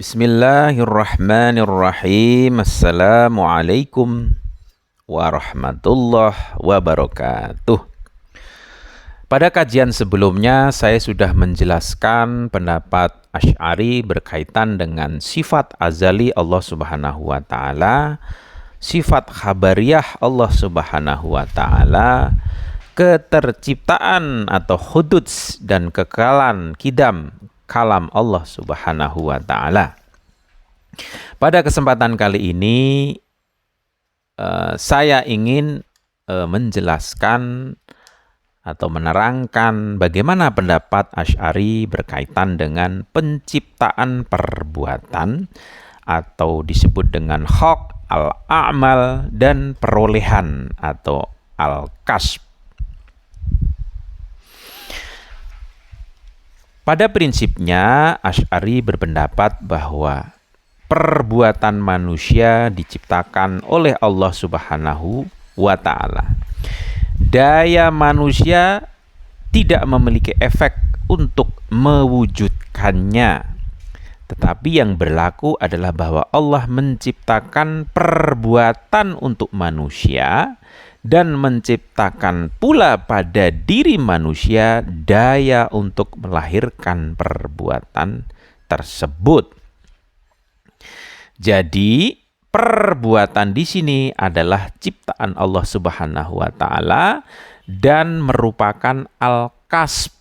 Bismillahirrahmanirrahim. Assalamualaikum warahmatullahi wabarakatuh. Pada kajian sebelumnya saya sudah menjelaskan pendapat Asy'ari berkaitan dengan sifat azali Allah Subhanahu wa taala, sifat khabariyah Allah Subhanahu wa taala, keterciptaan atau hududs dan kekalan kidam kalam Allah Subhanahu wa taala. Pada kesempatan kali ini saya ingin menjelaskan atau menerangkan bagaimana pendapat Asy'ari berkaitan dengan penciptaan perbuatan atau disebut dengan khalq, al-a'mal, dan perolehan atau al-kasb. Pada prinsipnya, Asy'ari berpendapat bahwa perbuatan manusia diciptakan oleh Allah Subhanahu wa ta'ala. Daya manusia tidak memiliki efek untuk mewujudkannya. Tetapi yang berlaku adalah bahwa Allah menciptakan perbuatan untuk manusia dan menciptakan pula pada diri manusia daya untuk melahirkan perbuatan tersebut. Jadi, perbuatan di sini adalah ciptaan Allah Subhanahu wa taala dan merupakan al-kasb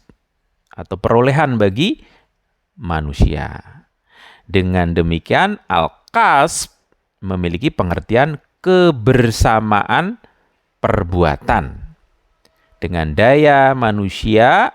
atau perolehan bagi manusia. Dengan demikian, al-kasb memiliki pengertian kebersamaan perbuatan dengan daya manusia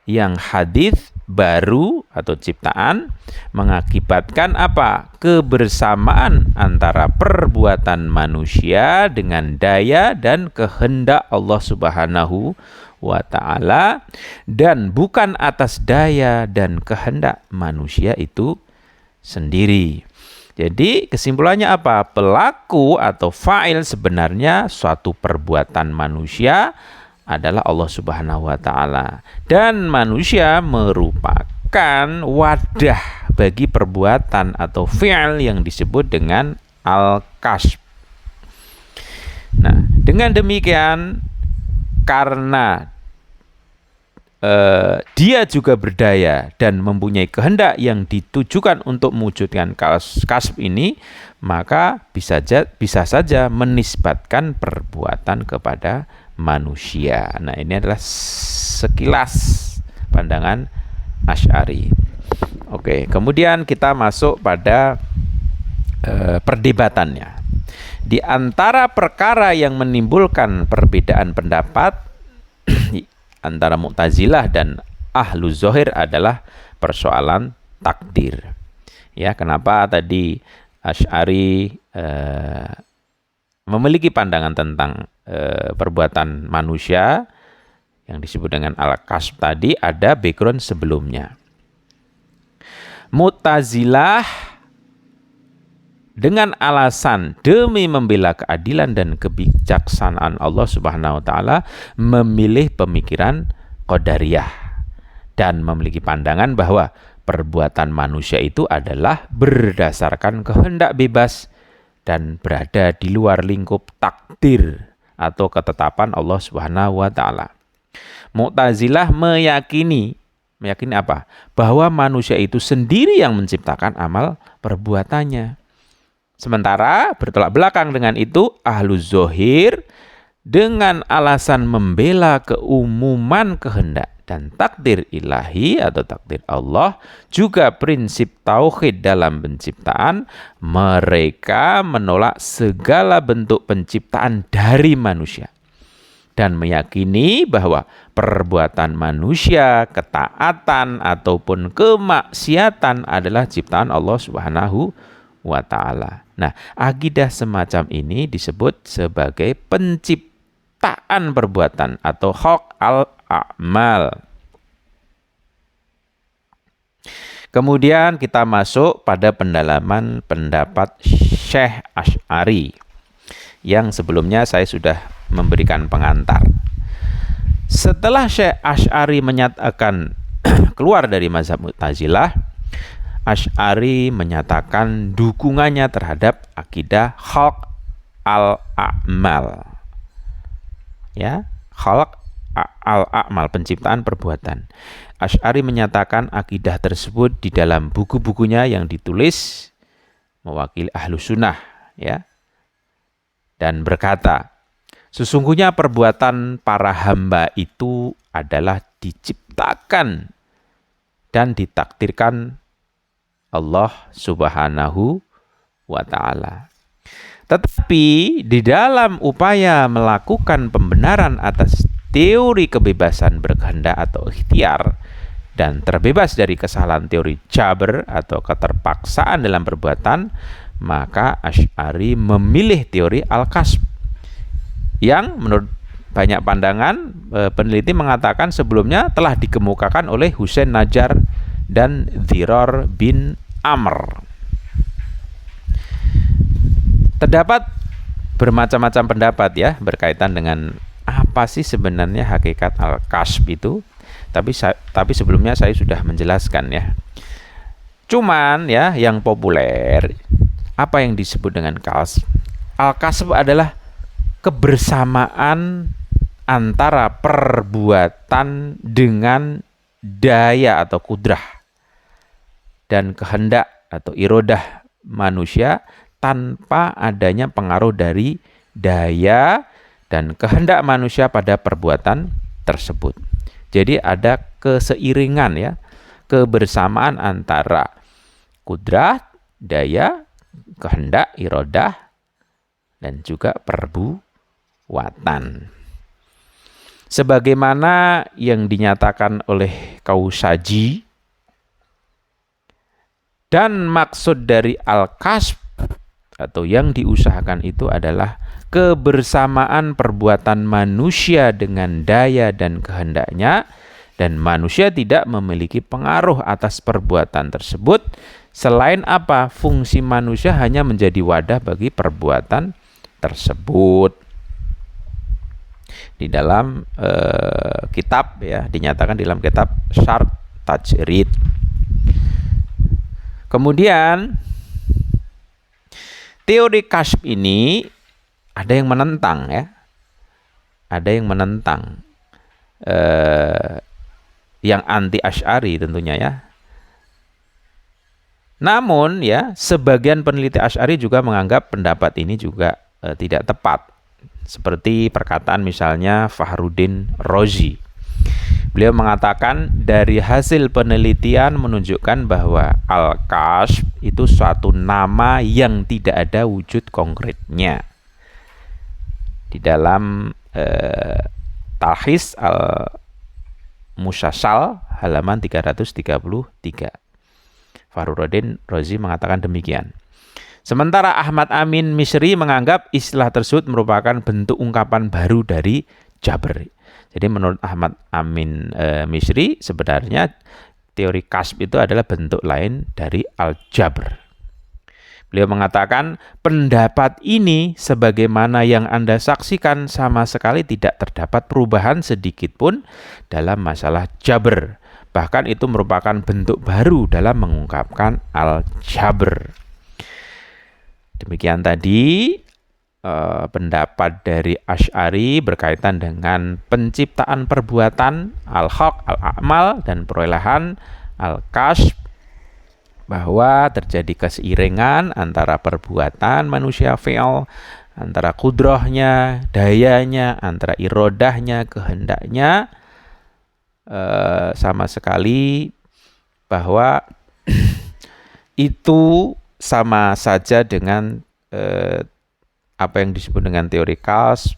yang hadits baru atau ciptaan mengakibatkan apa? Kebersamaan antara perbuatan manusia dengan daya dan kehendak Allah Subhanahu wa ta'ala, dan bukan atas daya dan kehendak manusia itu sendiri. Jadi kesimpulannya apa? Pelaku atau fa'il sebenarnya suatu perbuatan manusia adalah Allah Subhanahu wa ta'ala. Dan manusia merupakan wadah bagi perbuatan atau fi'il yang disebut dengan al-kasb. Nah, dengan demikian karena dia juga berdaya dan mempunyai kehendak yang ditujukan untuk mewujudkan kasb ini, maka bisa saja menisbatkan perbuatan kepada manusia. Nah, ini adalah sekilas pandangan Asy'ari. Oke, kemudian kita masuk pada perdebatannya. Di antara perkara yang menimbulkan perbedaan pendapat antara Mu'tazilah dan Ahlu Zahir adalah persoalan takdir. Ya, kenapa tadi Asy'ari memiliki pandangan tentang perbuatan manusia yang disebut dengan al-kasb tadi, ada background sebelumnya. Mu'tazilah dengan alasan demi membela keadilan dan kebijaksanaan Allah Subhanahu wa taala memilih pemikiran qadariyah dan memiliki pandangan bahwa perbuatan manusia itu adalah berdasarkan kehendak bebas dan berada di luar lingkup takdir atau ketetapan Allah Subhanahu wa taala. Mu'tazilah meyakini apa? Bahwa manusia itu sendiri yang menciptakan amal perbuatannya. Sementara bertolak belakang dengan itu, Ahlu Zahir dengan alasan membela keumuman kehendak dan takdir ilahi atau takdir Allah, juga prinsip tauhid dalam penciptaan, mereka menolak segala bentuk penciptaan dari manusia dan meyakini bahwa perbuatan manusia, ketaatan ataupun kemaksiatan adalah ciptaan Allah Subhanahu wa ta'ala. Nah, akidah semacam ini disebut sebagai penciptaan perbuatan atau khalq al-a'mal. Kemudian kita masuk pada pendalaman pendapat Syekh Asy'ari yang sebelumnya saya sudah memberikan pengantar. Setelah Syekh Asy'ari menyatakan keluar dari mazhab Mu'tazilah, Asy'ari menyatakan dukungannya terhadap akidah khalq al-a'mal. Ya, khalq al-a'mal, penciptaan perbuatan. Asy'ari menyatakan akidah tersebut di dalam buku-bukunya yang ditulis mewakili ahlu sunnah, ya, dan berkata, sesungguhnya perbuatan para hamba itu adalah diciptakan dan ditakdirkan Allah Subhanahu wa ta'ala. Tetapi di dalam upaya melakukan pembenaran atas teori kebebasan berkehendak atau ikhtiar dan terbebas dari kesalahan teori jabr atau keterpaksaan dalam perbuatan, maka Asy'ari memilih teori al-kasb yang menurut banyak pandangan peneliti mengatakan sebelumnya telah dikemukakan oleh Husain Najjar dan Dhirar bin Amr. Terdapat bermacam-macam pendapat ya berkaitan dengan apa sih sebenarnya hakikat al-kasb itu. Tapi sebelumnya saya sudah menjelaskan ya. Cuman ya yang populer apa yang disebut dengan kasb? Al-kasb adalah kebersamaan antara perbuatan dengan daya atau kudrah dan kehendak atau irodah manusia tanpa adanya pengaruh dari daya dan kehendak manusia pada perbuatan tersebut. Jadi ada keseiringan ya, kebersamaan antara kudrah, daya, kehendak, irodah, dan juga perbuatan. Sebagaimana yang dinyatakan oleh Kausaji, dan maksud dari al-kasb atau yang diusahakan itu adalah kebersamaan perbuatan manusia dengan daya dan kehendaknya, dan manusia tidak memiliki pengaruh atas perbuatan tersebut. Selain apa? Fungsi manusia hanya menjadi wadah bagi perbuatan tersebut. Di dalam kitab ya, dinyatakan dalam kitab Syarh Tajrid. Kemudian teori kasb ini ada yang menentang ya. Ada yang menentang yang anti Asy'ari tentunya ya. Namun ya, sebagian peneliti Asy'ari juga menganggap pendapat ini juga tidak tepat. Seperti perkataan misalnya Fakhruddin Razi. Beliau mengatakan dari hasil penelitian menunjukkan bahwa al-kasb itu suatu nama yang tidak ada wujud konkretnya. Di dalam Talkhis al-Musassal halaman 333. Fakhruddin Razi mengatakan demikian. Sementara Ahmad Amin Misri menganggap istilah tersebut merupakan bentuk ungkapan baru dari jabr. Jadi menurut Ahmad Amin Misri sebenarnya teori kasb itu adalah bentuk lain dari al-jabr. Beliau mengatakan pendapat ini sebagaimana yang Anda saksikan sama sekali tidak terdapat perubahan sedikit pun dalam masalah jabr. Bahkan itu merupakan bentuk baru dalam mengungkapkan al-jabr. Demikian tadi pendapat dari Asy'ari berkaitan dengan penciptaan perbuatan al-khalq al-a'mal dan perolehan al-kasb, bahwa terjadi keseiringan antara perbuatan manusia fi'il, antara kudrahnya, dayanya, antara irodahnya, kehendaknya, sama sekali bahwa itu sama saja dengan apa yang disebut dengan teori kasb,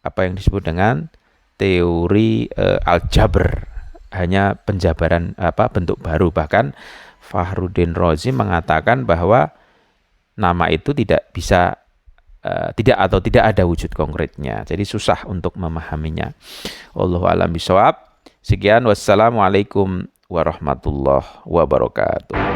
apa yang disebut dengan teori al-jabr, hanya penjabaran bentuk baru. Bahkan Fakhruddin Razi mengatakan bahwa nama itu tidak bisa tidak ada wujud konkretnya. Jadi susah untuk memahaminya. Wallahu a'lam bishawab. Sekian, wassalamualaikum warahmatullahi wabarakatuh.